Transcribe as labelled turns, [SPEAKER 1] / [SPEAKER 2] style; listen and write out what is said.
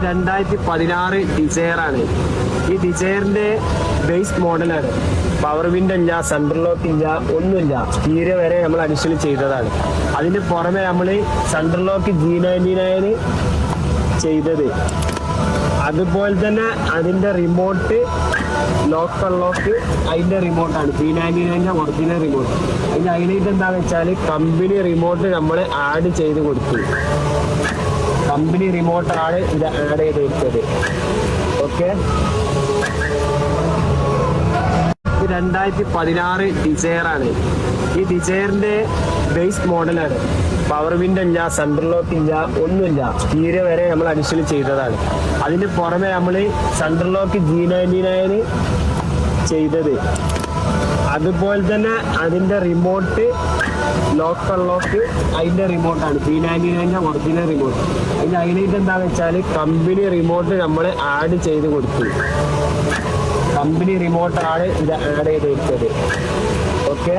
[SPEAKER 1] 2016 desire ആണ്. ഈ ഡിസയറിന്റെ base മോഡലാണ്. പവർ വിൻഡ് ഇല്ല, സെൻട്രൽ ലോക്ക് ഇല്ല, ഒന്നുമില്ല. തീരെ വരെ നമ്മൾ അഡീഷണൽ ചെയ്തതാണ്. അതിന് പുറമെ നമ്മൾ സെൻട്രൽ ലോക്ക് G99 ചെയ്തത്. അതുപോലെ തന്നെ അതിന്റെ റിമോട്ട് ലോക്ക് അൺലോക്ക് അതിന്റെ റിമോട്ടാണ് G99 ഒറിജിനൽ റിമോട്ട്. ഇതിന്റെ ഹൈലൈറ്റ് എന്താണെന്ന് വെച്ചാൽ കമ്പനി റിമോട്ട് നമ്മൾ ആഡ് ചെയ്ത് കൊടുത്തു. കമ്പനി റിമോട്ടാണ് ഇത് ആഡ് ചെയ്ത് കൊടുത്തത്. ഓക്കെ, 2016 ഡിസയർ ആണ്. ഈ ഡിസയറിന്റെ ബേസ് മോഡലാണ്. പവർ വിൻഡ് ഇല്ല, സെൻട്രൽ ലോക്ക് ഇല്ല, ഒന്നുമില്ല. തീരെ വരെ നമ്മൾ അഡീഷണൽ ചെയ്തതാണ്. അതിന് പുറമെ നമ്മൾ സെൻട്രൽ ലോക്ക് G99 ചെയ്തത്. അതുപോലെ തന്നെ അതിന്റെ റിമോട്ട് ലോക്ക് അൺലോക്ക് അതിന്റെ റിമോട്ടാണ് G99 ഒറിജിനൽ റിമോട്ട്. അതിന്റെ ഹൈലൈറ്റ് എന്താണെന്ന് വെച്ചാൽ കമ്പനി റിമോട്ട് നമ്മൾ ആഡ് ചെയ്ത് കൊടുത്തു. കമ്പനി റിമോട്ടാണ് ഇത് ആഡ് ചെയ്ത് കൊടുത്തത്. ഓക്കെ.